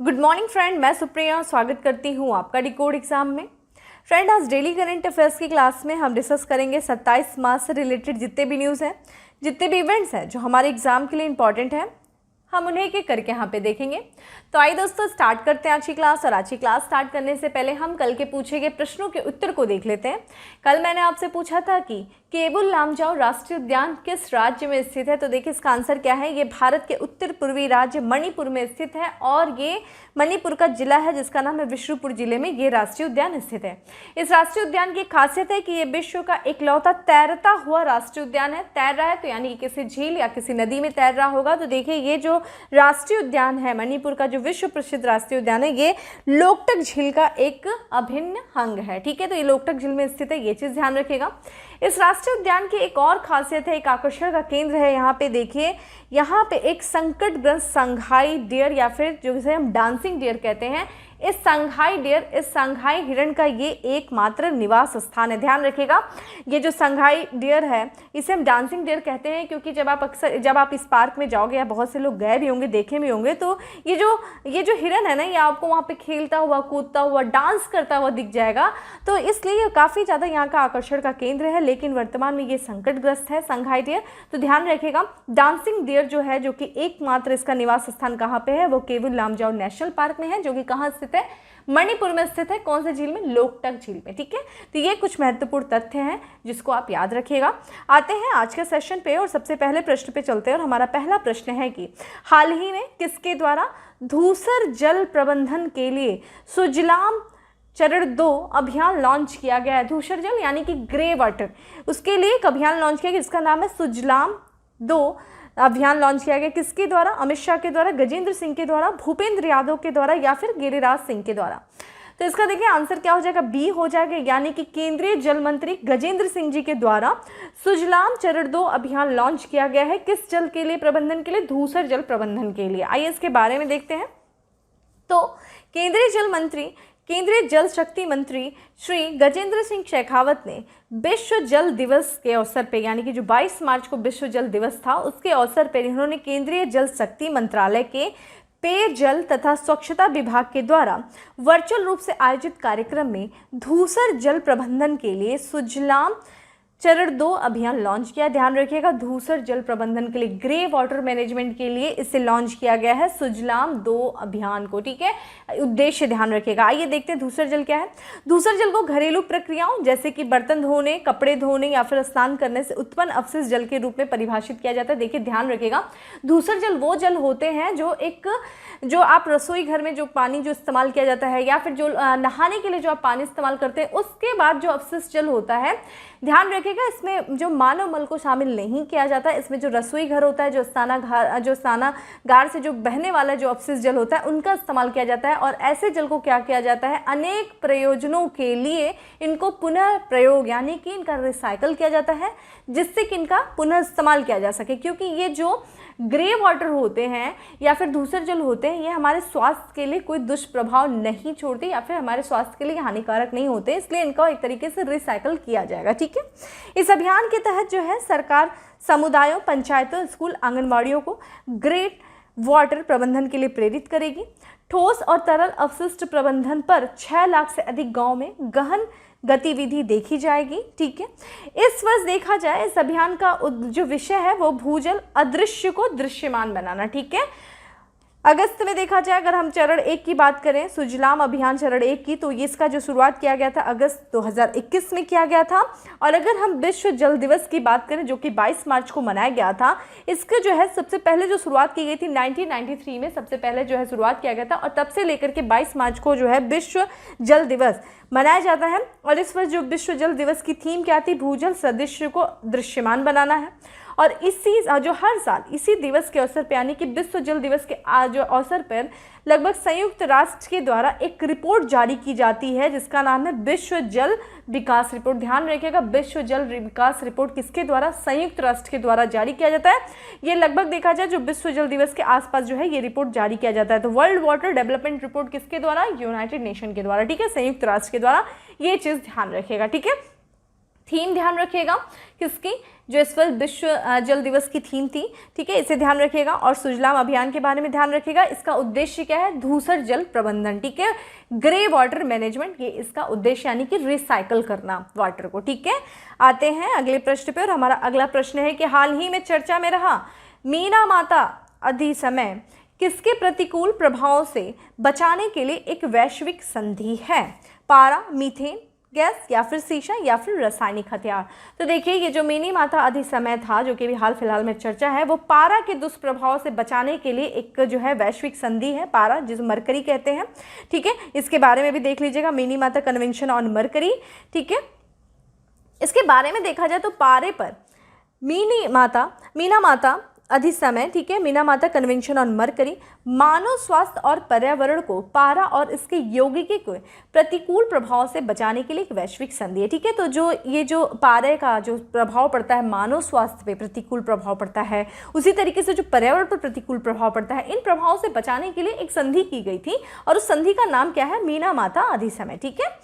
Good morning friend, मैं सुप्रिया स्वागत करती हूँ आपका डिकोड एग्जाम में। फ्रेंड, आज डेली करंट अफेयर्स की क्लास में हम डिस्कस करेंगे 27 मार्च से रिलेटेड जितने भी न्यूज़ हैं, जितने भी इवेंट्स हैं जो हमारे एग्जाम के लिए इंपॉर्टेंट हैं, हम उन्हें एक एक करके यहाँ पे देखेंगे। तो आइए दोस्तों स्टार्ट करते हैं आज की क्लास। और आज की क्लास स्टार्ट करने से पहले हम कल के पूछे गए प्रश्नों के उत्तर को देख लेते हैं। कल मैंने आपसे पूछा था कि केबुल लामजाओ राष्ट्रीय उद्यान किस राज्य में स्थित है। तो देखिए इसका आंसर क्या है। ये भारत के उत्तर पूर्वी राज्य मणिपुर में स्थित है और ये मणिपुर का जिला है जिसका नाम है विष्णुपुर जिले में ये राष्ट्रीय उद्यान स्थित है। इस राष्ट्रीय उद्यान की खासियत है कि ये विश्व का इकलौता तैरता हुआ राष्ट्रीय उद्यान है। तैर रहा है तो यानी कि किसी झील या किसी नदी में तैर रहा होगा। तो देखिए ये जो राष्ट्रीय उद्यान है मणिपुर का, जो विश्व प्रसिद्ध राष्ट्रीय उद्यान है, ये लोकटक झील का एक अभिन्न अंग है। ठीक है, तो ये लोकटक झील में स्थित है, ये चीज ध्यान रखिएगा। इस राष्ट्रीय उद्यान की एक और खासियत है, एक आकर्षण का केंद्र है। यहाँ पे देखिए, यहाँ पे एक संकटग्रस्त संघाई डियर या फिर जो जिसे हम डांसिंग डियर कहते हैं, इस संघाई डियर, इस संघाई हिरण का ये एकमात्र निवास स्थान है। ध्यान रखिएगा, ये जो संघाई डियर है इसे हम डांसिंग डियर कहते हैं क्योंकि जब आप इस पार्क में जाओगे या बहुत से लोग गए भी होंगे, देखे भी होंगे, तो ये जो हिरण है ना, ये आपको वहाँ पे खेलता हुआ, कूदता हुआ, डांस करता हुआ दिख जाएगा। तो इसलिए ये काफ़ी ज़्यादा यहाँ का आकर्षण का केंद्र है। लेकिन वर्तमान में ये संकटग्रस्त है संघाई डियर। तो ध्यान रखिएगा, डांसिंग डियर जो है, जो कि एकमात्र इसका निवास स्थान कहाँ पे है, वो केबुल लामजाओ नेशनल पार्क में है, जो कि कहाँ स्थित है, मणिपुर में स्थित है। कौन से झील में? लोकटक झील में। ठीक है, तो ये कुछ महत्वपूर्ण तथ्य हैं जिसको आप याद रखिएगा। आते हैं आज के सेशन पे और सबसे पहले प्रश्न पे चलते हैं। और हमारा पहला प्रश्न है कि हाल ही में किसके द्वारा धूसर जल प्रबंधन के लिए सुजलाम चरण 2 अभियान लॉन्च किया गया है। धूसर जल यानी कि ग्रे वाटर, उसके लिए एक अभियान लॉन्च किया गया जिसका नाम है सुजलाम 2 अभियान लॉन्च किया गया। किसके द्वारा? अमित शाह के द्वारा, गजेंद्र सिंह के द्वारा, भूपेंद्र यादव के द्वारा या फिर गिरिराज सिंह के द्वारा। तो इसका देखिए आंसर क्या हो जाएगा, बी हो जाएगा, यानी कि केंद्रीय जल मंत्री गजेंद्र सिंह जी के द्वारा सुजलाम चरण 2 अभियान लॉन्च किया गया है। किस जल के लिए? प्रबंधन के लिए, धूसर जल प्रबंधन के लिए। आइए इसके बारे में देखते हैं। तो केंद्रीय जल शक्ति मंत्री श्री गजेंद्र सिंह शेखावत ने विश्व जल दिवस के अवसर पे, यानी कि जो 22 मार्च को विश्व जल दिवस था, उसके अवसर पर उन्होंने केंद्रीय जल शक्ति मंत्रालय के पेयजल तथा स्वच्छता विभाग के द्वारा वर्चुअल रूप से आयोजित कार्यक्रम में धूसर जल प्रबंधन के लिए सुजलाम चरण 2 अभियान लॉन्च किया। ध्यान रखिएगा, धूसर जल प्रबंधन के लिए, ग्रे वाटर मैनेजमेंट के लिए इसे लॉन्च किया गया है, सुजलाम 2 अभियान को। ठीक है, उद्देश्य ध्यान रखिएगा। आइए देखते हैं धूसर जल क्या है। धूसर जल को घरेलू प्रक्रियाओं जैसे कि बर्तन धोने, कपड़े धोने या फिर स्नान करने से उत्पन्न अपशिष्ट जल के रूप में परिभाषित किया जाता है। देखिए ध्यान रखिएगा, धूसर जल वो जल होते हैं जो आप रसोई घर में जो पानी जो इस्तेमाल किया जाता है या फिर जो नहाने के लिए जो आप पानी इस्तेमाल करते हैं, उसके बाद जो अपशिष्ट जल होता है, ध्यान रखिएगा इसमें जो मानव मल को शामिल नहीं किया जाता है। इसमें जो रसोई घर होता है, जो स्नानागार से जो बहने वाला जो अपशिष्ट जल होता है, उनका इस्तेमाल किया जाता है। और ऐसे जल को क्या किया जाता है, अनेक प्रयोजनों के लिए इनको पुनः प्रयोग यानी कि इनका रिसाइकल किया जाता है, जिससे कि इनका पुनः इस्तेमाल किया जा सके। क्योंकि ये जो ग्रे वाटर होते हैं या फिर धूसर जल होते हैं, ये हमारे स्वास्थ्य के लिए कोई दुष्प्रभाव नहीं छोड़ते या फिर हमारे स्वास्थ्य के लिए हानिकारक नहीं होते, इसलिए इनका एक तरीके से रिसाइकल किया जाएगा। ठीक है, इस अभियान के तहत जो है सरकार समुदायों, पंचायतों, स्कूल, आंगनबाड़ियों को ग्रेट वाटर प्रबंधन के लिए प्रेरित करेगी। ठोस और तरल अपशिष्ट प्रबंधन पर 6 लाख से अधिक गाँव में गहन गतिविधि देखी जाएगी। ठीक है, इस वर्ष देखा जाए इस अभियान का जो विषय है वो भूजल अदृश्य को दृश्यमान बनाना। ठीक है, अगस्त में देखा जाए, अगर हम चरण 1 की बात करें, सुजलाम अभियान चरण 1 की, तो इसका जो शुरुआत किया गया था अगस्त 2021 में किया गया था। और अगर हम विश्व जल दिवस की बात करें जो कि 22 मार्च को मनाया गया था, इसका जो है सबसे पहले जो शुरुआत की गई थी 1993 में सबसे पहले जो है शुरुआत किया गया था। और तब से लेकर के 22 मार्च को जो है विश्व जल दिवस मनाया जाता है। और इस वर्ष जो विश्व जल दिवस की थीम क्या थी, भूजल सदृश्य को दृश्यमान बनाना है। और इसी जो हर साल इसी दिवस के अवसर पर, यानी कि विश्व जल दिवस के जो अवसर पर लगभग संयुक्त राष्ट्र के द्वारा एक रिपोर्ट जारी की जाती है जिसका नाम है विश्व जल विकास रिपोर्ट। ध्यान रखिएगा, विश्व जल विकास रिपोर्ट किसके द्वारा? संयुक्त राष्ट्र के द्वारा जारी किया जाता है। ये लगभग देखा जाए जो विश्व जल दिवस के आसपास जो है ये रिपोर्ट जारी किया जाता है। तो वर्ल्ड वाटर डेवलपमेंट रिपोर्ट किसके द्वारा? यूनाइटेड नेशन के द्वारा। ठीक है, संयुक्त राष्ट्र के द्वारा। ये चीज़ ध्यान रखिएगा। ठीक है, थीम ध्यान रखिएगा किसकी, जो इस वर्ष विश्व जल दिवस की थीम थी, ठीक है, इसे ध्यान रखिएगा। और सुजलाम अभियान के बारे में ध्यान रखिएगा, इसका उद्देश्य क्या है, धूसर जल प्रबंधन, ठीक है, ग्रे वाटर मैनेजमेंट, ये इसका उद्देश्य यानी कि रिसाइकल करना वाटर को, ठीक है। आते हैं अगले प्रश्न पे, और हमारा अगला प्रश्न है कि हाल ही में चर्चा में रहा मीना माता अधिसमय किसके प्रतिकूल प्रभावों से बचाने के लिए एक वैश्विक संधि है, पारा, मीथेन गैस या फिर शीशा या फिर रासायनिक हथियार। तो देखिए ये जो मिनी माता अधिसमय था, जो कि भी हाल फिलहाल में चर्चा है, वो पारा के दुष्प्रभाव से बचाने के लिए एक जो है वैश्विक संधि है, पारा जिसे मरकरी कहते हैं, ठीक है। इसके बारे में भी देख लीजिएगा, मिनी माता कन्वेंशन ऑन मरकरी, ठीक है। इसके बारे में देखा जाए तो पारे पर मीना माता अधिसमय, ठीक है, मीना माता कन्वेंशन ऑन मरकरी मानव स्वास्थ्य और पर्यावरण को पारा और इसके यौगिकी को प्रतिकूल प्रभाव से बचाने के लिए एक वैश्विक संधि है, ठीक है। तो जो ये जो पारे का जो प्रभाव पड़ता है मानव स्वास्थ्य पे प्रतिकूल प्रभाव पड़ता है, उसी तरीके से जो पर्यावरण पर प्रतिकूल प्रभाव पड़ता है, इन प्रभावों से बचाने के लिए एक संधि की गई थी, और उस संधि का नाम क्या है, मीना माता अधिसमय, ठीक है।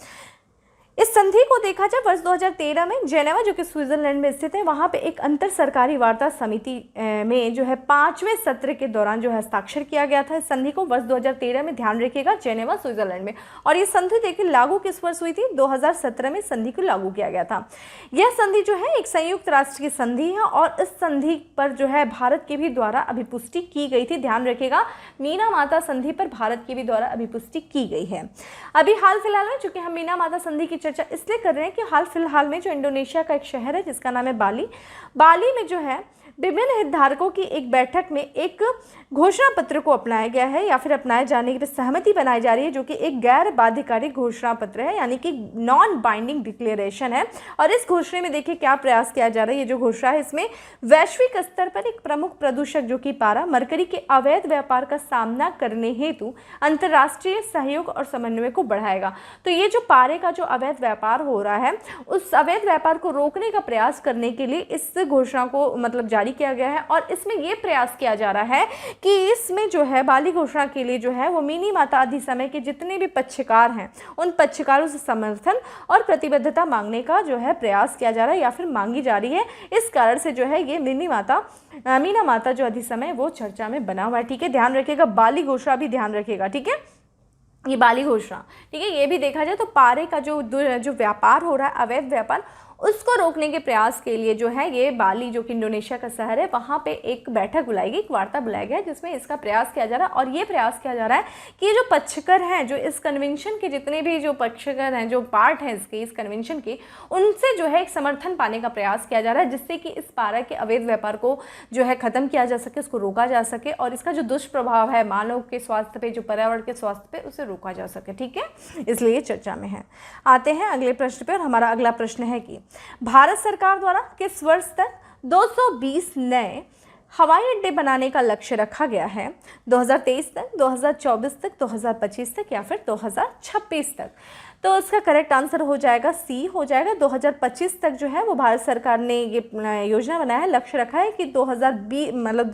इस संधि को देखा जाए वर्ष 2013 में जेनेवा, जो कि स्विट्जरलैंड में स्थित है, वहाँ पे एक अंतर सरकारी वार्ता समिति में जो है 5वें सत्र के दौरान जो हस्ताक्षर किया गया था। इस संधि को वर्ष 2013 में ध्यान रखिएगा, जेनेवा स्विट्जरलैंड में। और ये संधि देखिए लागू किस वर्ष हुई थी, 2017 में संधि को लागू किया गया था। यह संधि जो है एक संयुक्त राष्ट्र की संधि है, और इस संधि पर जो है भारत के भी द्वारा अभिपुष्टि की गई थी। ध्यान रखिएगा, मीना माता संधि पर भारत के भी द्वारा अभिपुष्टि की गई है। अभी हाल फिलहाल में चूंकि हम मीना माता संधि की चर्चा इसलिए कर रहे हैं कि हाल फिलहाल में जो इंडोनेशिया का एक शहर है जिसका नाम है बाली में जो है विभिन्न हितधारकों की एक बैठक में एक घोषणा पत्र को अपनाया गया है, या फिर अपनाए जाने की सहमति बनाई जा रही है, जो कि एक गैर बाध्यकारी घोषणा पत्र है, यानी कि नॉन बाइंडिंग डिक्लेरेशन है। और इस घोषणा में देखिए क्या प्रयास किया जा रहा है, ये जो घोषणा है इसमें वैश्विक स्तर पर एक प्रमुख प्रदूषक जो कि पारा मरकरी के अवैध व्यापार का सामना करने हेतु अंतर्राष्ट्रीय सहयोग और समन्वय को बढ़ाएगा। तो ये जो पारे का जो अवैध व्यापार हो रहा है, उस अवैध व्यापार को रोकने का प्रयास करने के लिए इस घोषणा को मतलब जारी किया गया है। और इसमें यह प्रयास किया जा रहा है कि इसमें जो है बाली घोषणा के लिए जो है वो मिनी माता अधिसमय के जितने भी पक्षकार हैं, उन पक्षकारों से समर्थन और प्रतिबद्धता मांगने का जो है प्रयास किया जा रहा है, या फिर मांगी जा रही है। इस कारण से जो है ये मीना माता जो अधिसमय वो चर्चा में बना हुआ है, ठीक है। ध्यान रखिएगा, बाली घोषणा भी ध्यान रखिएगा, ठीक है, ये बाली घोषणा, ठीक है। ये भी देखा जाए तो पारे का जो व्यापार हो रहा है, अवैध व्यापार, उसको रोकने के प्रयास के लिए जो है ये बाली, जो कि इंडोनेशिया का शहर है, वहाँ पे एक बैठक बुलाई गई, एक वार्ता बुलाया गया, जिसमें इसका प्रयास किया जा रहा है। और ये प्रयास किया जा रहा है कि ये जो पक्षकर हैं, जो इस कन्वेंशन के जितने भी जो पक्षकर हैं, जो पार्ट हैं इसके, इस कन्वेंशन के, उनसे जो है एक समर्थन पाने का प्रयास किया जा रहा है, जिससे कि इस पारा के अवैध व्यापार को जो है ख़त्म किया जा सके, उसको रोका जा सके, और इसका जो दुष्प्रभाव है मानव के स्वास्थ्य पे, जो पर्यावरण के स्वास्थ्य पे, उसे रोका जा सके, ठीक है। इसलिए चर्चा में है। आते हैं अगले प्रश्न पे, और हमारा अगला प्रश्न है कि भारत सरकार द्वारा किस वर्ष तक 220 नए हवाई अड्डे बनाने का लक्ष्य रखा गया है, 2023 तक, 2024 तक, 2025 तक, या फिर 2026 तक। तो इसका करेक्ट आंसर हो जाएगा सी, हो जाएगा 2025 तक जो है वो भारत सरकार ने ये योजना बनाया है, लक्ष्य रखा है कि 2020 मतलब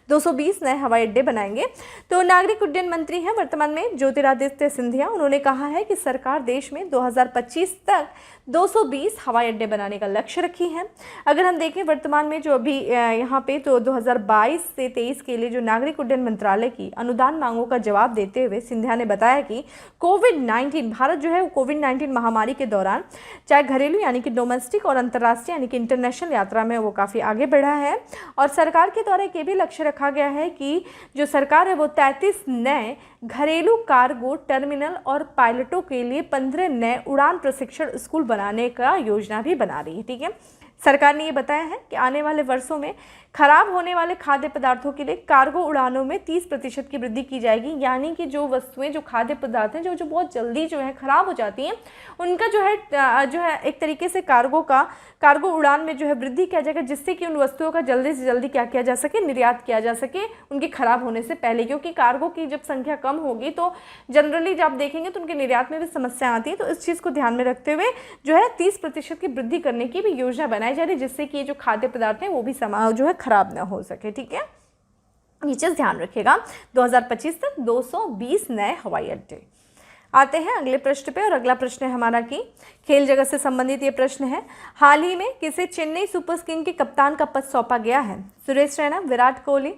220 नए हवाई अड्डे बनाएंगे। तो नागरिक उड्डयन मंत्री हैं वर्तमान में ज्योतिरादित्य सिंधिया, उन्होंने कहा है कि सरकार देश में 2025 तक 220 हवाई अड्डे बनाने का लक्ष्य रखी है। अगर हम देखें वर्तमान में जो अभी यहाँ पे तो 2022 से 23 के लिए जो नागरिक उड्डयन मंत्रालय की अनुदान मांगों का जवाब देते हुए सिंधिया ने बताया कि कोविड-19 भारत जो है कोविड-19 महामारी के दौरान चाहे घरेलू यानी कि डोमेस्टिक और अंतर्राष्ट्रीय यानी कि इंटरनेशनल यात्रा में वो काफ़ी आगे बढ़ा है। और सरकार के द्वारा एक भी लक्ष्य रखा गया है कि जो सरकार है वो 33 नए घरेलू कार्गो टर्मिनल और पायलटों के लिए 15 नए उड़ान प्रशिक्षण स्कूल बनाने का योजना भी बना रही है, ठीक है। सरकार ने ये बताया है कि आने वाले वर्षों में खराब होने वाले खाद्य पदार्थों के लिए कार्गो उड़ानों में 30% की वृद्धि की जाएगी, यानी कि जो वस्तुएं, जो खाद्य पदार्थ हैं जो बहुत जल्दी जो है खराब हो जाती हैं, उनका जो है एक तरीके से कार्गो उड़ान में जो है वृद्धि किया जाएगा, जिससे कि उन वस्तुओं का जल्दी से जल्दी क्या किया जा सके, निर्यात किया जा सके उनके खराब होने से पहले। क्योंकि कार्गो की जब संख्या कम होगी तो जनरली जब आप देखेंगे तो उनके निर्यात में भी समस्या आती है। तो इस चीज़ को ध्यान में रखते हुए जो है 30% की वृद्धि करने की भी योजना बनाई जा रही है, जिससे कि ये जो खाद्य पदार्थ हैं वो भी जो है खराब ना हो सके, ठीक है। ये चीज़ ध्यान रखिएगा, 2025 तक 220 नए हवाई अड्डे। आते हैं अगले प्रश्न पे, और अगला प्रश्न है हमारा कि खेल जगत से संबंधित ये प्रश्न है। हाल ही में किसे चेन्नई सुपर किंग के कप्तान का पद सौंपा गया है? सुरेश रैना, विराट कोहली,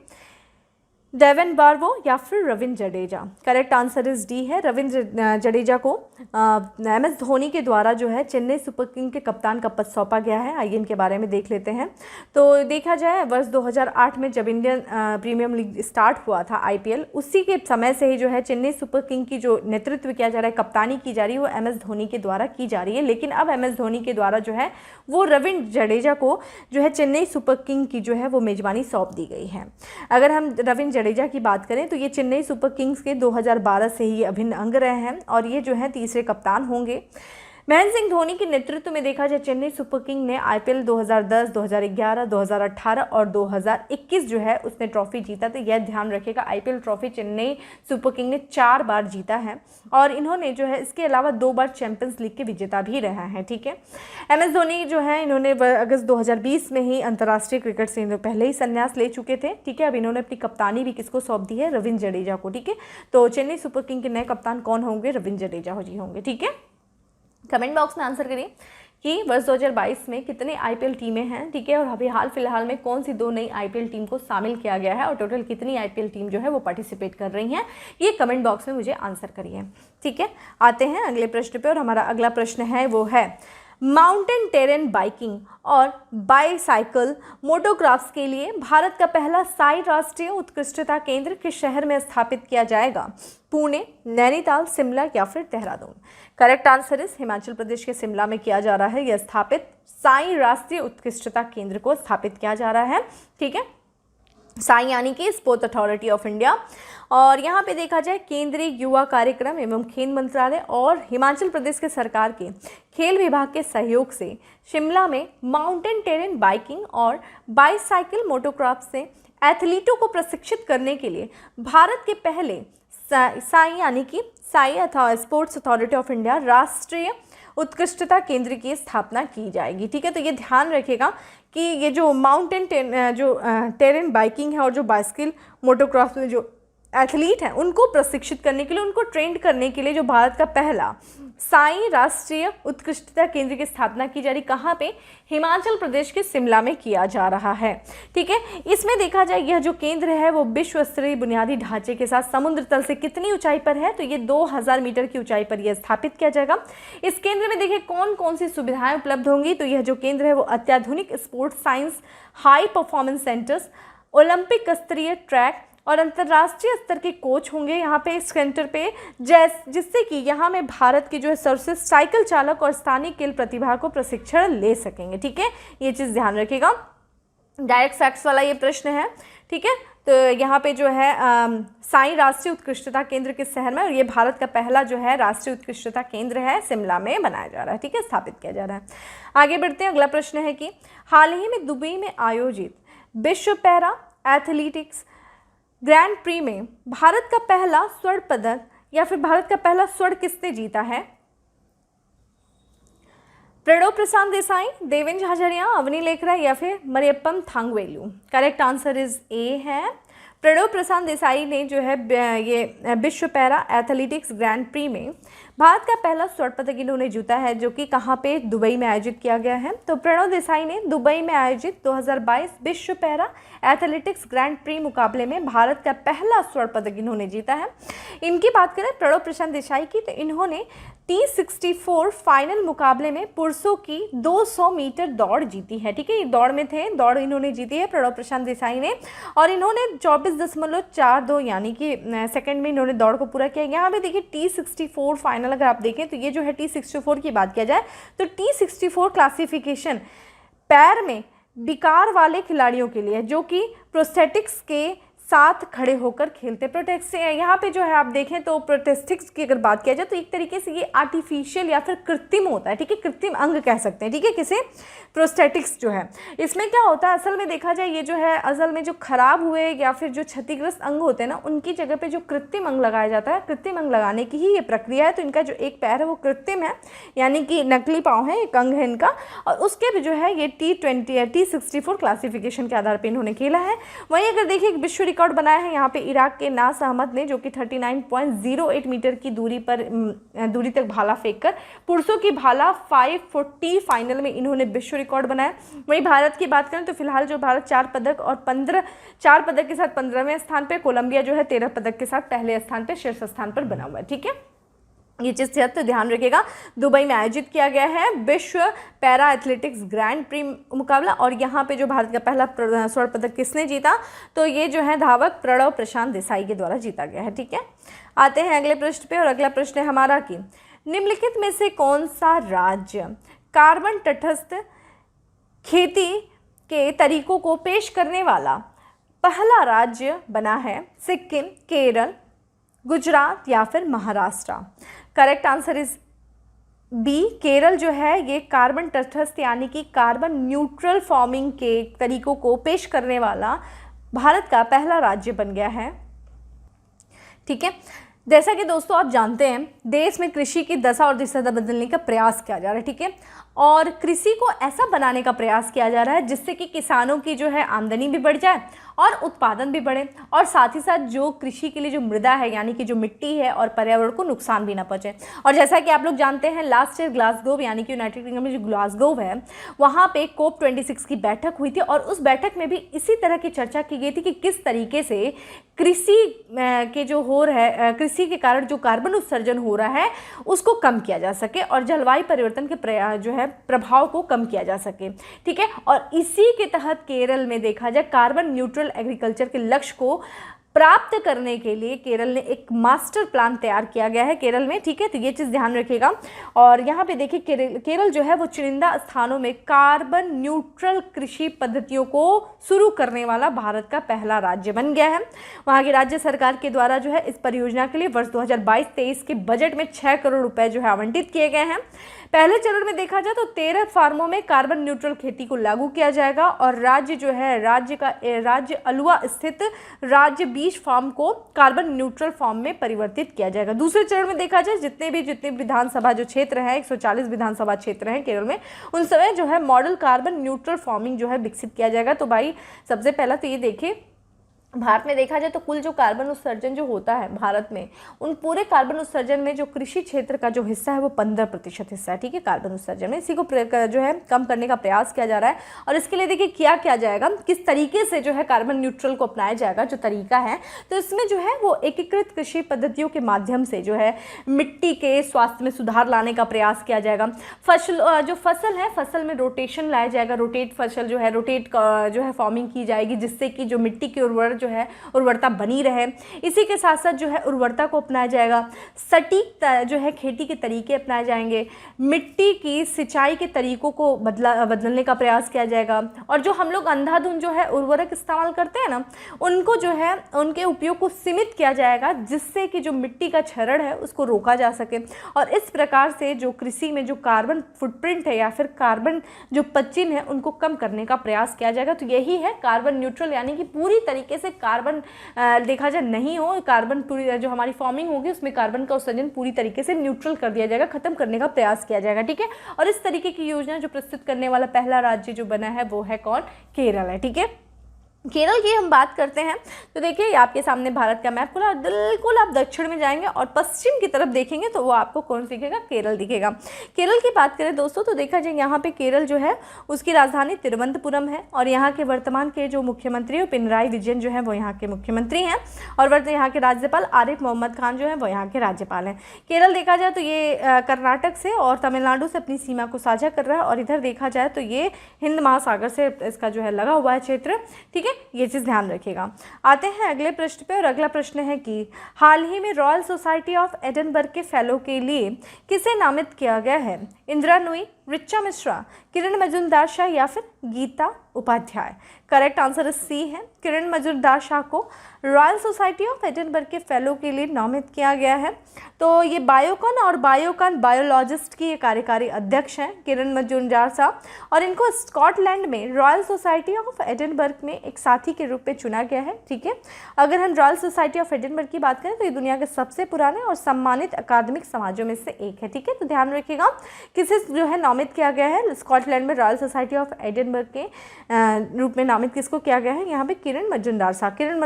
डेवन ब्रावो या फिर Ravindra Jadeja? Correct answer is D है, रविंद्र जडेजा को MS धोनी के द्वारा जो है चेन्नई सुपर किंग के कप्तान का पद सौंपा गया है। आइए इनके बारे में देख लेते हैं। तो देखा जाए वर्ष 2008 में जब इंडियन प्रीमियर लीग स्टार्ट हुआ था IPL, उसी के समय से ही जो है चेन्नई सुपर किंग की जो नेतृत्व किया जा रहा है, कप्तानी की जा रही है, वो MS धोनी के द्वारा की जा रही है। लेकिन अब MS धोनी के द्वारा जो है वो रविंद्र जडेजा को जो है चेन्नई सुपर किंग की जो है वो मेजबानी सौंप दी गई है। अगर हम रविंद्र जडेजा की बात करें तो ये चेन्नई सुपर किंग्स के 2012 से ही अभिन्न अंग रहे हैं और ये जो है तीसरे कप्तान होंगे। महेंद्र सिंह धोनी के नेतृत्व में देखा जाए चेन्नई सुपर किंग ने IPL 2010, 2011, 2018 और 2021 जो है उसने ट्रॉफी जीता। तो यह ध्यान रखिएगा, IPL trophy Chennai super king ने 4 बार जीता है और इन्होंने जो है इसके अलावा 2 बार चैंपियंस लीग के विजेता भी रहा है। ठीक है, MS धोनी जो है इन्होंने अगस्त 2020 में ही अंतर्राष्ट्रीय क्रिकेट से पहले ही संन्यास ले चुके थे। ठीक है, अब इन्होंने अपनी कप्तानी भी किसको सौंप दी है? रविंद्र जडेजा को। ठीक है, तो चेन्नई सुपर किंग के नए कप्तान कौन होंगे? रविंद्र जडेजा जी होंगे। ठीक है, कमेंट बॉक्स में आंसर करिए कि वर्ष 2022 में कितने IPL टीमें हैं। ठीक है, और अभी हाल फिलहाल में कौन सी 2 नई IPL टीम को शामिल किया गया है और टोटल कितनी IPL टीम जो है वो पार्टिसिपेट कर रही हैं, ये कमेंट बॉक्स में मुझे आंसर करिए। ठीक है, आते हैं अगले प्रश्न पे, और हमारा अगला प्रश्न है वो है माउंटेन टेरेन बाइकिंग और बाईसाइकिल मोटोक्रॉस के लिए भारत का पहला साई राष्ट्रीय उत्कृष्टता केंद्र किस शहर में स्थापित किया जाएगा? पुणे, नैनीताल, शिमला या फिर देहरादून? करेक्ट आंसर इस हिमाचल प्रदेश के शिमला में किया जा रहा है। यह स्थापित साई राष्ट्रीय उत्कृष्टता केंद्र को स्थापित किया जा रहा है। ठीक है, साई यानी कि स्पोर्ट्स अथॉरिटी ऑफ इंडिया। और यहाँ पे देखा जाए केंद्रीय युवा कार्यक्रम एवं खेल मंत्रालय और हिमाचल प्रदेश के सरकार के खेल विभाग के सहयोग से शिमला में माउंटेन टेरेन बाइकिंग और बाईसाइकिल मोटोक्रॉस से एथलीटों को प्रशिक्षित करने के लिए भारत के पहले साई यानी कि Sai sports authority of India राष्ट्रीय उत्कृष्टता केंद्र की स्थापना की जाएगी। ठीक है, तो ये ध्यान रखिएगा कि ये जो माउंटेन टेरेन बाइकिंग है और जो बाइसिकल मोटोक्रॉस में जो एथलीट हैं उनको प्रशिक्षित करने के लिए, उनको ट्रेंड करने के लिए जो भारत का पहला साई राष्ट्रीय उत्कृष्टता केंद्र की स्थापना की जा रही, कहाँ पे? हिमाचल प्रदेश के शिमला में किया जा रहा है। ठीक है, इसमें देखा जाए यह जो केंद्र है वो विश्व स्तरीय बुनियादी ढांचे के साथ समुद्र तल से कितनी ऊंचाई पर है? तो ये 2000 मीटर की ऊंचाई पर यह स्थापित किया जाएगा। इस केंद्र में देखिए कौन कौन सी सुविधाएं उपलब्ध होंगी। तो यह जो केंद्र है वो अत्याधुनिक sports science high performance centres, Olympic स्तरीय ट्रैक और अंतर्राष्ट्रीय स्तर के कोच होंगे यहाँ पे इस सेंटर पे, जिससे कि यहाँ में भारत की जो है सर्विस साइकिल चालक और स्थानीय खेल प्रतिभा को प्रशिक्षण ले सकेंगे। ठीक है, ये चीज़ ध्यान रखिएगा। डायरेक्ट फैक्ट्स वाला ये प्रश्न है। ठीक है, तो यहाँ पे जो है साई राष्ट्रीय उत्कृष्टता केंद्र किस शहर में, और ये भारत का पहला जो है राष्ट्रीय उत्कृष्टता केंद्र है, शिमला में बनाया जा रहा है। ठीक है, स्थापित किया जा रहा है। आगे बढ़ते हैं, अगला प्रश्न है कि हाल ही में दुबई में आयोजित विश्व पैरा एथलेटिक्स ग्रैंड प्री में भारत का पहला स्वर्ण पदक या फिर भारत का पहला स्वर्ण किसने जीता है? प्रणव प्रशांत देसाई, देवेंद्र झाझड़िया, अवनी लेखरा या फिर Mariyappan Thangavelu? Correct answer is A है, प्रणव प्रशांत देसाई ने जो है ये विश्व पैरा एथलेटिक्स ग्रैंड प्री में भारत का पहला स्वर्ण पदक इन्होंने जीता है, जो कि कहाँ पे? दुबई में आयोजित किया गया है। तो प्रणव देसाई ने दुबई में आयोजित 2022 विश्व पैरा एथलेटिक्स ग्रैंड प्री मुकाबले में भारत का पहला स्वर्ण पदक इन्होंने जीता है। इनकी बात करें प्रणव प्रशांत देसाई की, तो इन्होंने T64 फाइनल मुकाबले में पुरुषों की 200 मीटर दौड़ जीती है। ठीक है, ये दौड़ में थे, दौड़ इन्होंने जीती है प्रणव प्रशांत देसाई ने, और इन्होंने 24.42 यानी कि सेकंड में इन्होंने दौड़ को पूरा किया। यहाँ पे देखिए T64 फाइनल अगर आप देखें तो ये जो है T64 की बात किया जाए तो T64 क्लासिफिकेशन पैर में विकार वाले खिलाड़ियों के लिए जो कि प्रोस्थेटिक्स के साथ खड़े होकर खेलते। प्रोटेक्स यहाँ पे जो है आप देखें तो प्रोस्थेटिक्स की अगर बात किया जाए तो एक तरीके से ये आर्टिफिशियल या फिर कृत्रिम होता है। ठीक है, कृत्रिम अंग कह सकते हैं। ठीक है, किसे? प्रोस्थेटिक्स जो है इसमें क्या होता है, असल में देखा जाए ये जो है असल में जो खराब हुए या फिर जो क्षतिग्रस्त अंग होते हैं ना, उनकी जगह पे जो कृत्रिम अंग लगाया जाता है, कृत्रिम अंग लगाने की ही ये प्रक्रिया है। तो इनका जो एक पैर है वो कृत्रिम है, यानी कि नकली पाँव है, एक अंग है इनका, और उसके भी जो है ये T64 क्लासिफिकेशन के आधार पर इन्होंने खेला है। वहीं अगर देखिए विश्व रिकॉर्ड बनाया है यहाँ पे इराक के नास अहमद ने, जो कि 39.08 मीटर की दूरी तक भाला फेंककर पुरुषों की भाला 540 फाइनल में इन्होंने विश्व रिकॉर्ड बनाया। वहीं भारत की बात करें तो फिलहाल जो भारत 4 पदक और 4 पदक के साथ 15वें स्थान पे, कोलंबिया जो है 13 पदक के साथ पहले स्थान पे, शीर्ष स्थान पर बना हुआ है। ठीक है, ये चीज़ तो ध्यान रखिएगा। दुबई में आयोजित किया गया है विश्व पैरा एथलेटिक्स ग्रैंड प्री मुकाबला, और यहाँ पे जो भारत का पहला स्वर्ण पदक किसने जीता, तो ये जो है धावक प्रणव प्रशांत देसाई के द्वारा जीता गया है। ठीक है, आते हैं अगले पृष्ठ पे, और अगला प्रश्न है हमारा कि निम्नलिखित में से कौन सा राज्य कार्बन तटस्थ खेती के तरीकों को पेश करने वाला पहला राज्य बना है? सिक्किम, केरल, गुजरात या फिर Maharashtra? Correct answer is B, Kerala जो है ये कार्बन तटस्थ यानी कि कार्बन न्यूट्रल फार्मिंग के तरीकों को पेश करने वाला भारत का पहला राज्य बन गया है। ठीक है, जैसा कि दोस्तों आप जानते हैं देश में कृषि की दशा और दिशा बदलने का प्रयास किया जा रहा है। ठीक है, और कृषि को ऐसा बनाने का प्रयास किया जा रहा है जिससे कि किसानों की जो है आमदनी भी बढ़ जाए और उत्पादन भी बढ़े, और साथ ही साथ जो कृषि के लिए जो मृदा है यानी कि जो मिट्टी है और पर्यावरण को नुकसान भी ना पहुंचे। और जैसा कि आप लोग जानते हैं लास्ट ईयर ग्लासगो यानी कि यूनाइटेड किंगडम में जो ग्लासगो है वहाँ पे COP26 की बैठक हुई थी, और उस बैठक में भी इसी तरह की चर्चा की गई थी कि किस तरीके से कृषि के जो हो रहा है, कृषि के कारण जो कार्बन उत्सर्जन हो रहा है उसको कम किया जा सके और जलवायु परिवर्तन के जो है प्रभाव को कम किया जा सके। ठीक है, और इसी के तहत केरल में देखा जाए कार्बन न्यूट्रल एग्रीकल्चर के लक्ष्य को प्राप्त करने के लिए केरल ने एक मास्टर प्लान तैयार किया गया है केरल में। ठीक है, तो ये चीज़ ध्यान रखिएगा। और यहाँ पे देखिए केरल जो है वो चुनिंदा स्थानों में कार्बन न्यूट्रल कृषि पद्धतियों को शुरू करने वाला भारत का पहला राज्य बन गया है। वहाँ की राज्य सरकार के द्वारा जो है इस परियोजना के लिए वर्ष 2022-23 के बजट में 6 करोड़ रुपए जो है आवंटित किए गए हैं। पहले चरण में देखा जाए तो 13 फार्मों में कार्बन न्यूट्रल खेती को लागू किया जाएगा, और राज्य जो है राज्य अलुआ स्थित राज्य बीज फार्म को कार्बन न्यूट्रल फार्म में परिवर्तित किया जाएगा। दूसरे चरण में देखा जाए जितने विधानसभा जो क्षेत्र हैं 140 विधानसभा क्षेत्र हैं केरल में, उन समय जो है मॉडल कार्बन न्यूट्रल फार्मिंग जो है विकसित किया जाएगा। तो भाई सबसे पहला तो ये देखिए भारत में देखा जाए तो कुल जो कार्बन उत्सर्जन जो होता है भारत में, उन पूरे कार्बन उत्सर्जन में जो कृषि क्षेत्र का जो हिस्सा है वो 15% हिस्सा है। ठीक है, कार्बन उत्सर्जन में इसी को जो है कम करने का प्रयास किया जा रहा है। और इसके लिए देखिए क्या किया जाएगा, किस तरीके से जो है कार्बन न्यूट्रल को अपनाया जाएगा, जो तरीका है तो इसमें जो है वो एकीकृत कृषि पद्धतियों के माध्यम से जो है मिट्टी के स्वास्थ्य में सुधार लाने का प्रयास किया जाएगा। जो फसल है फसल में रोटेशन लाया जाएगा, रोटेट जो है फार्मिंग की जाएगी, जिससे कि जो मिट्टी की उर्वरता बनी रहे। इसी के साथ साथ जो है उर्वरता को अपनाया जाएगा, सटीक जो है खेती के तरीके अपनाए जाएंगे, मिट्टी की सिंचाई के तरीकों को बदलने का प्रयास किया जाएगा, और जो हम लोग अंधाधुंध जो है उर्वरक इस्तेमाल करते हैं ना, उनको जो है उनके उपयोग को सीमित किया जाएगा, जिससे कि जो मिट्टी का क्षरण है उसको रोका जा सके। और इस प्रकार से जो कृषि में जो कार्बन फुटप्रिंट है या फिर कार्बन जो पदचिह्न है उनको कम करने का प्रयास किया जाएगा। तो यही है कार्बन न्यूट्रल, यानी कि पूरी तरीके से कार्बन देखा जाए नहीं हो, कार्बन पूरी जो हमारी फार्मिंग होगी उसमें कार्बन का उत्सर्जन पूरी तरीके से न्यूट्रल कर दिया जाएगा, खत्म करने का प्रयास किया जाएगा। ठीक है, और इस तरीके की योजना जो प्रस्तुत करने वाला पहला राज्य जो बना है वो है कौन? केरल है। ठीक है, केरल की हम बात करते हैं तो देखिए आपके सामने भारत का मैप खुला, बिल्कुल आप दक्षिण में जाएंगे और पश्चिम की तरफ देखेंगे तो वो आपको कौन दिखेगा? केरल दिखेगा। केरल की बात करें दोस्तों तो देखा जाए यहाँ पे केरल जो है उसकी राजधानी तिरुवनंतपुरम है, और यहाँ के वर्तमान के जो मुख्यमंत्री है पिनराई विजयन जो है वो यहाँ के मुख्यमंत्री हैं, और यहाँ के राज्यपाल आरिफ मोहम्मद खान जो है वो यहाँ के राज्यपाल हैं। केरल देखा जाए तो ये कर्नाटक से और तमिलनाडु से अपनी सीमा को साझा कर रहा है, और इधर देखा जाए तो ये हिंद महासागर से इसका जो है लगा हुआ है क्षेत्र। ठीक है, ये चीज़ ध्यान रखिएगा। आते हैं अगले प्रश्न पे, और अगला प्रश्न है कि हाल ही में रॉयल सोसाइटी ऑफ एडिनबर्ग के फेलो के लिए किसे नामित किया गया है? इंदिरा नूई, ऋचा मिश्रा, किरण मजूमदार शाह या फिर Geeta Upadhyay? Correct answer C है, किरण मजूमदार शाह को रॉयल सोसाइटी ऑफ एडिनबर्ग के फेलो के लिए नामित किया गया है। तो ये बायोकॉन बायोलॉजिस्ट की कार्यकारी अध्यक्ष हैं किरण मजूमदार शाह, और इनको स्कॉटलैंड में रॉयल सोसाइटी ऑफ एडिनबर्ग में एक साथी के रूप में चुना गया है। ठीक है, अगर हम रॉयल सोसाइटी ऑफ एडिनबर्ग की बात करें तो ये दुनिया के सबसे पुराने और सम्मानित अकादमिक समाजों में से एक है। ठीक है, तो ध्यान रखिएगा किसे जो है नामित किया गया है स्कॉटलैंड में रॉयल सोसाइटी ऑफ एडिनबर्ग के रूप में नामित किसको किया गया है? यहाँ पे किरण मजुमदार शाह। किरण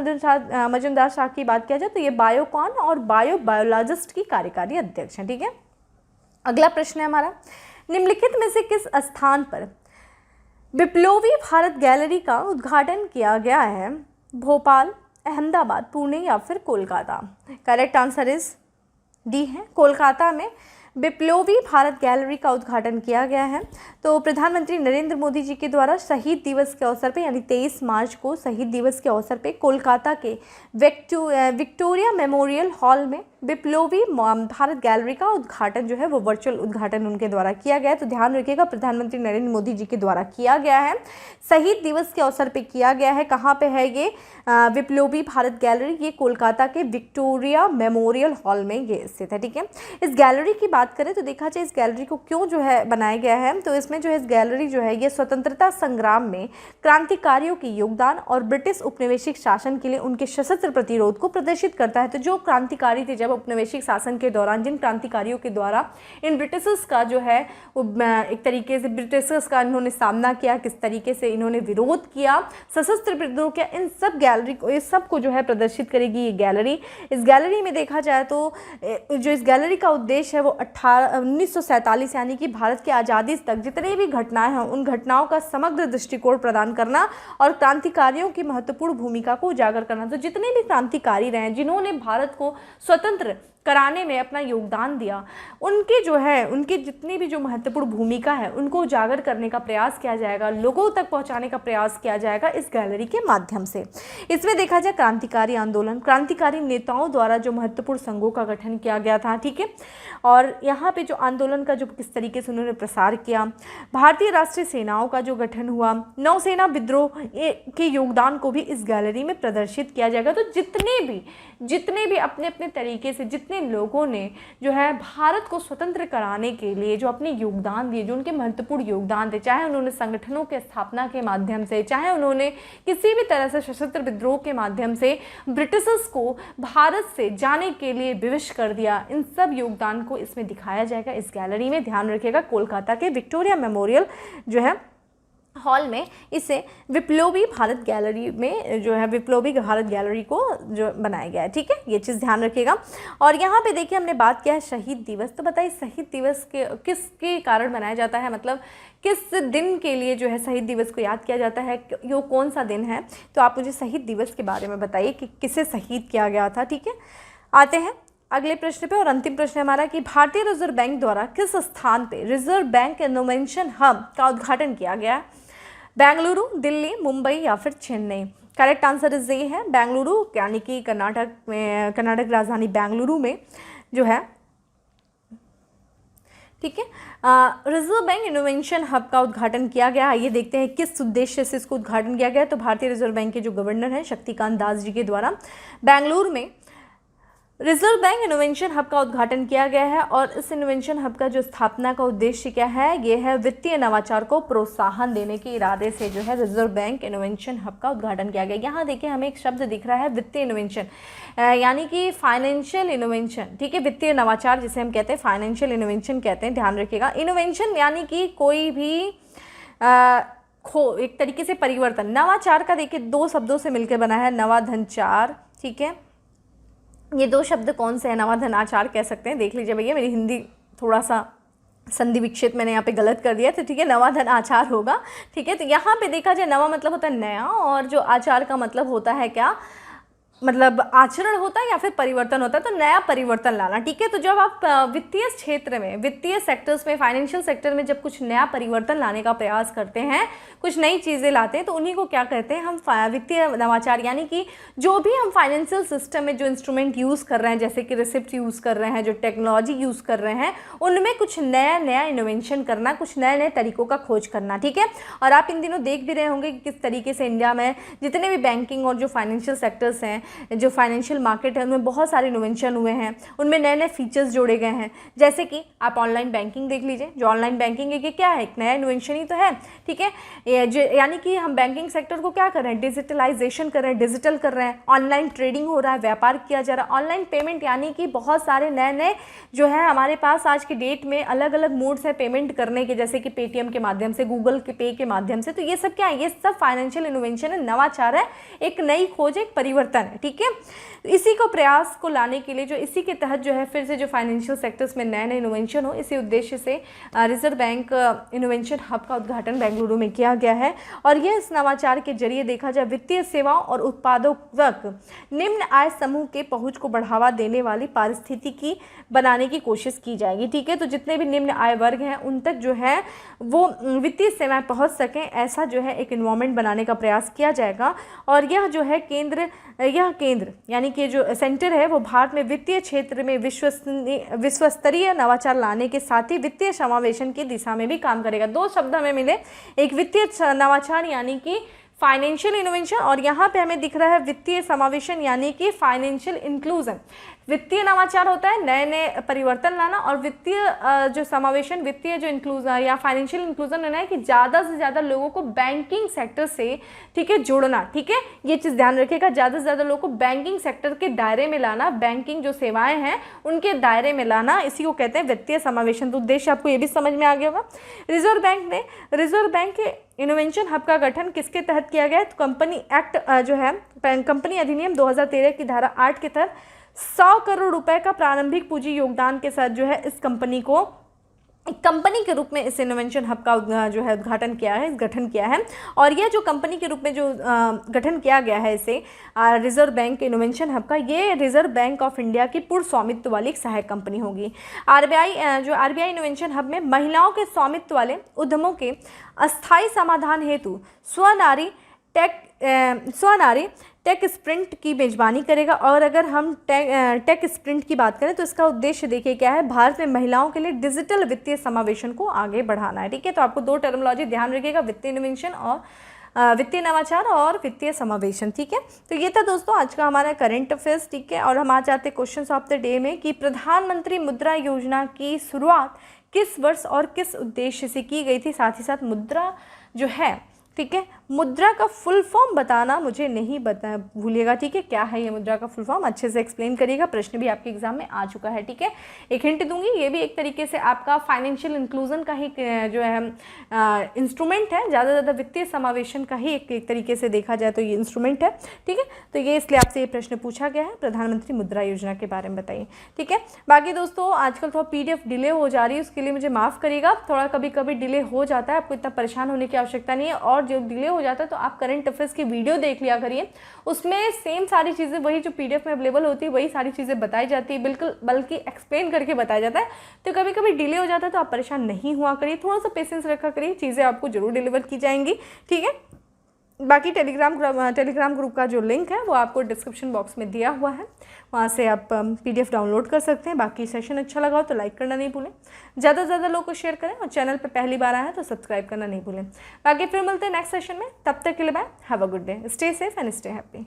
मजुमदार शाह की बात किया जाए तो ये बायोकॉन और बायोलॉजिस्ट की कार्यकारी अध्यक्ष हैं। ठीक है, अगला प्रश्न है हमारा, निम्नलिखित में से किस स्थान पर बिप्लोबी भारत गैलरी का उद्घाटन किया गया है? भोपाल, अहमदाबाद, पुणे या फिर Kolkata? Correct answer is D है, कोलकाता में बिप्लोबी भारत गैलरी का उद्घाटन किया गया है। तो प्रधानमंत्री नरेंद्र मोदी जी के द्वारा शहीद दिवस के अवसर पे यानी 23 मार्च को शहीद दिवस के अवसर पे कोलकाता के विक्टोरिया मेमोरियल हॉल में बिप्लोबी भारत गैलरी का उद्घाटन जो है वो वर्चुअल उद्घाटन उनके द्वारा किया गया है। तो ध्यान रखिएगा, प्रधानमंत्री नरेंद्र मोदी जी के द्वारा किया गया है, शहीद दिवस के अवसर पे किया गया है। कहाँ पे है ये बिप्लोबी भारत गैलरी? ये कोलकाता के विक्टोरिया मेमोरियल हॉल में ये स्थित है। ठीक है, इस गैलरी की बात करें तो देखा जाए इस गैलरी को क्यों जो है बनाया गया है, तो इसमें जो है इस गैलरी जो है ये स्वतंत्रता संग्राम में क्रांतिकारियों के योगदान और ब्रिटिश उपनिवेशिक शासन के लिए उनके सशस्त्र प्रतिरोध को प्रदर्शित करता है। तो जो क्रांतिकारी थे जब उपनिवेशिक शासन के दौरान, जिन क्रांतिकारियों के द्वारा इन ब्रिटिशर्स का जो है वो एक तरीके से ब्रिटिशर्स का इन्होंने सामना किया, किस तरीके से इन्होंने विरोध किया, सशस्त्र विद्रोह किया, इन सब गैलरी को, इस सब को जो है प्रदर्शित करेगी ये गैलरी। इस गैलरी में देखा जाए तो जो इस गैलरी का उद्देश्य है वो 1947 यानी कि भारत की आज़ादी तक जितनी भी घटनाएं हैं उन घटनाओं का समग्र दृष्टिकोण प्रदान करना और क्रांतिकारियों की महत्वपूर्ण भूमिका को उजागर करना। तो जितने भी क्रांतिकारी रहे जिन्होंने भारत को स्वतंत्र कराने में अपना योगदान दिया, उनके जो है उनकी जितनी भी जो महत्वपूर्ण भूमिका है उनको उजागर करने का प्रयास किया जाएगा, लोगों तक पहुंचाने का प्रयास किया जाएगा इस गैलरी के माध्यम से। इसमें देखा जाए क्रांतिकारी आंदोलन, क्रांतिकारी नेताओं द्वारा जो महत्वपूर्ण संघों का गठन किया गया था। ठीक है, और यहाँ पे जो आंदोलन का जो किस तरीके से उन्होंने प्रसार किया, भारतीय राष्ट्रीय सेनाओं का जो गठन हुआ, नौसेना विद्रोह के योगदान को भी इस गैलरी में प्रदर्शित किया जाएगा। तो जितने भी अपने अपने तरीके से जितने लोगों ने जो है भारत को स्वतंत्र कराने के लिए जो अपने योगदान दिए, जो उनके महत्वपूर्ण योगदान थे, चाहे उन्होंने संगठनों के स्थापना के माध्यम से, चाहे उन्होंने किसी भी तरह से सशस्त्र विद्रोह के माध्यम से ब्रिटिशर्स को भारत से जाने के लिए विवश कर दिया, इन सब योगदान को इसमें दिखाया जाएगा इस गैलरी में। ध्यान रखिएगा, कोलकाता के विक्टोरिया मेमोरियल जो है हॉल में इसे विप्लोबी भारत गैलरी में जो है विप्लोबी भारत गैलरी को जो बनाया गया है। ठीक है, ये चीज़ ध्यान रखिएगा। और यहाँ पे देखिए हमने बात किया है शहीद दिवस, तो बताइए शहीद दिवस के किसके कारण मनाया जाता है, मतलब किस दिन के लिए जो है शहीद दिवस को याद किया जाता है, यो कौन सा दिन है? तो आप मुझे शहीद दिवस के बारे में बताइए कि किसे शहीद किया गया था। ठीक है, आते हैं अगले प्रश्न पे और अंतिम प्रश्न है हमारा कि भारतीय रिजर्व बैंक द्वारा किस स्थान पे रिजर्व बैंक इनोवेशन हब का उद्घाटन किया गया? बेंगलुरु, दिल्ली, मुंबई या फिर चेन्नई? करेक्ट आंसर इज ये है बेंगलुरु, यानी कि कर्नाटक में, कर्नाटक राजधानी बेंगलुरु में जो है। ठीक है, रिजर्व बैंक इनोवेशन हब का उद्घाटन किया गया। ये देखते हैं किस उद्देश्य से इसको उद्घाटन किया गया। तो भारतीय रिजर्व बैंक के जो गवर्नर हैं शक्तिकांत दास जी के द्वारा बेंगलुरु में रिजर्व बैंक इनोवेशन हब का उद्घाटन किया गया है। और इस इनोवेशन हब का जो स्थापना का उद्देश्य क्या है? ये है वित्तीय नवाचार को प्रोत्साहन देने के इरादे से जो है रिजर्व बैंक इनोवेशन हब का उद्घाटन किया गया। यहाँ देखिए हमें एक शब्द दिख रहा है वित्तीय इनोवेशन, यानी कि फाइनेंशियल इनोवेशन। ठीक है, वित्तीय नवाचार जिसे हम कहते हैं फाइनेंशियल इनोवेशन कहते हैं। ध्यान रखिएगा, इनोवेशन यानी कि कोई भी एक तरीके से परिवर्तन। नवाचार का देखिए दो शब्दों से मिलकर बना है, नवाधनचार। ठीक है, ये दो शब्द कौन से हैं? नवाधन आचार कह सकते हैं। देख लीजिए भैया, मेरी हिंदी थोड़ा सा संधि विक्षेप मैंने यहाँ पे गलत कर दिया, तो ठीक है नवाधन आचार होगा। ठीक है, तो यहाँ पे देखा जाए नवा मतलब होता है नया, और जो आचार का मतलब होता है क्या, मतलब आचरण होता है या फिर परिवर्तन होता है, तो नया परिवर्तन लाना। ठीक है, तो जब आप वित्तीय क्षेत्र में, वित्तीय सेक्टर्स में, फाइनेंशियल सेक्टर में जब कुछ नया परिवर्तन लाने का प्रयास करते हैं, कुछ नई चीज़ें लाते हैं, तो उन्हीं को क्या कहते हैं हम वित्तीय नवाचार। यानी कि जो भी हम फाइनेंशियल सिस्टम में जो इंस्ट्रूमेंट यूज़ कर रहे हैं, जैसे कि रिसिप्ट यूज़ कर रहे हैं, जो टेक्नोलॉजी यूज़ कर रहे हैं, उनमें कुछ नया नया इनोवेशन करना, कुछ नए नए तरीकों का खोज करना। ठीक है, और आप इन दिनों देख भी रहे होंगे कि किस तरीके से इंडिया में जितने भी बैंकिंग और जो फाइनेंशियल सेक्टर्स हैं जो फाइनेंशियल मार्केट है उनमें बहुत सारे इनोवेशन हुए हैं, उनमें नए नए फीचर्स जोड़े गए हैं। जैसे कि आप ऑनलाइन बैंकिंग देख लीजिए, जो ऑनलाइन बैंकिंग है ये क्या है, एक नया इनोवेशन ही तो है, ठीक है। यानी कि हम बैंकिंग सेक्टर को क्या कर रहे हैं, डिजिटलाइजेशन कर रहे हैं, डिजिटल कर रहे हैं, ऑनलाइन ट्रेडिंग हो रहा है, व्यापार किया जा रहा है, ऑनलाइन पेमेंट, यानी कि बहुत सारे नए नए जो है हमारे पास आज की डेट में अलग अलग मोड्स हैं पेमेंट करने के, जैसे कि पेटीएम के माध्यम से, गूगल के पे के माध्यम से। तो ये सब क्या है, ये सब फाइनेंशियल इनोवेशन है, नवाचार है, एक नई खोज, एक परिवर्तन है, ठीक है। इसी को प्रयास को लाने के लिए जो इसी के तहत जो है फिर से जो फाइनेंशियल सेक्टर्स में नए नए इनोवेशन हो, इसी उद्देश्य से रिजर्व बैंक इनोवेशन हब का उद्घाटन बेंगलुरु में किया गया है। और यह इस नवाचार के जरिए देखा जाए वित्तीय सेवाओं और उत्पादों तक निम्न आय समूह के पहुंच को बढ़ावा देने वाली पारिस्थितिकी बनाने की कोशिश की जाएगी, ठीक है। तो जितने भी निम्न आय वर्ग हैं उन तक जो है वो वित्तीय सेवाएं पहुंच सकें, ऐसा जो है एक इन्वायरमेंट बनाने का प्रयास किया जाएगा। और यह जो है केंद्र यानी कि जो सेंटर है वो भारत में वित्तीय क्षेत्र में विश्वस्तरीय नवाचार लाने के साथ ही वित्तीय समावेशन की दिशा में भी काम करेगा। दो शब्द हमें मिले, एक वित्तीय नवाचार यानी कि फाइनेंशियल इनोवेशन, और यहाँ पे हमें दिख रहा है वित्तीय समावेशन यानी कि फाइनेंशियल इंक्लूजन। वित्तीय नवाचार होता है नए नए परिवर्तन लाना, और वित्तीय जो समावेशन, वित्तीय जो इंक्लूजन या फाइनेंशियल इंक्लूजन होना है कि ज़्यादा से ज़्यादा लोगों को बैंकिंग सेक्टर से, ठीक है, जोड़ना, ठीक है। ये चीज़ ध्यान रखिएगा, ज़्यादा से ज़्यादा लोगों को बैंकिंग सेक्टर के दायरे में लाना, बैंकिंग जो सेवाएं हैं उनके दायरे में लाना, इसी को कहते हैं वित्तीय समावेशन। तो उद्देश्य आपको ये भी समझ में आ गया होगा। रिजर्व बैंक के इनोवेशन हब का गठन किसके तहत किया गया है, तो कंपनी एक्ट जो है, कंपनी अधिनियम 2013 की धारा 8 के तहत 100 करोड़ रुपए का प्रारंभिक पूंजी योगदान के साथ जो है इस कंपनी को एक कंपनी के रूप में इस इनोवेशन हब का जो है उद्घाटन किया है, गठन किया है। और यह जो कंपनी के रूप में जो गठन किया गया है इसे रिजर्व बैंक इनोवेशन हब का, ये रिजर्व बैंक ऑफ इंडिया की पूर्ण स्वामित्व वाली एक सहायक कंपनी होगी। आरबीआई इनोवेशन हब में महिलाओं के स्वामित्व वाले उद्यमों के अस्थायी समाधान हेतु स्वनारी टेक स्प्रिंट की मेजबानी करेगा। और अगर हम टेक स्प्रिंट की बात करें तो इसका उद्देश्य देखिए क्या है, भारत में महिलाओं के लिए डिजिटल वित्तीय समावेशन को आगे बढ़ाना है, ठीक है। तो आपको दो टर्मिनोलॉजी ध्यान रखिएगा, वित्तीय इनोवेशन और वित्तीय नवाचार और वित्तीय समावेशन, ठीक है। तो ये था दोस्तों आज का हमारा करंट अफेयर्स, ठीक है। और हम आ जाते क्वेश्चंस ऑफ द डे में कि प्रधानमंत्री मुद्रा योजना की शुरुआत किस वर्ष और किस उद्देश्य से की गई थी, साथ ही साथ मुद्रा जो है, ठीक है, मुद्रा का फुल फॉर्म बताना मुझे नहीं भूलिएगा, ठीक है। क्या है ये मुद्रा का फुल फॉर्म, अच्छे से एक्सप्लेन करिएगा, प्रश्न भी आपके एग्जाम में आ चुका है, ठीक है। एक हिंट दूंगी, ये भी एक तरीके से आपका फाइनेंशियल इंक्लूजन का ही जो है इंस्ट्रूमेंट है, ज़्यादा से ज़्यादा वित्तीय समावेशन का ही एक तरीके से देखा जाए तो ये इंस्ट्रूमेंट है, ठीक है। तो ये इसलिए आपसे ये प्रश्न पूछा गया है, प्रधानमंत्री मुद्रा योजना के बारे में बताइए, ठीक है। बाकी दोस्तों आजकल थोड़ा PDF डिले हो जा रही है, उसके लिए मुझे माफ़ करिएगा, थोड़ा कभी कभी डिले हो जाता है, आपको इतना परेशान होने की आवश्यकता नहीं है। और जो डिले हो जाता है तो आप करंट अफेयर्स की वीडियो देख लिया करिए, उसमें सेम सारी चीज़ें वही जो PDF में अवेलेबल होती है वही सारी चीज़ें बताई जाती है, बिल्कुल बल्कि एक्सप्लेन करके बताया जाता है। तो कभी कभी डिले हो जाता है तो आप परेशान नहीं हुआ करिए, थोड़ा सा पेशेंस रखा करिए, चीज़ें आपको जरूर डिलीवर की जाएंगी, ठीक है। बाकी टेलीग्राम ग्रुप का जो लिंक है वो आपको डिस्क्रिप्शन बॉक्स में दिया हुआ है, वहाँ से आप PDF डाउनलोड कर सकते हैं। बाकी सेशन अच्छा लगा हो तो लाइक करना नहीं भूलें, ज़्यादा से ज़्यादा लोग को शेयर करें, और चैनल पर पहली बार आया है तो सब्सक्राइब करना नहीं भूलें। बाकी फिर मिलते हैं नेक्स्ट सेशन में, तब तक के लिए bye, have a good day, stay safe and stay happy.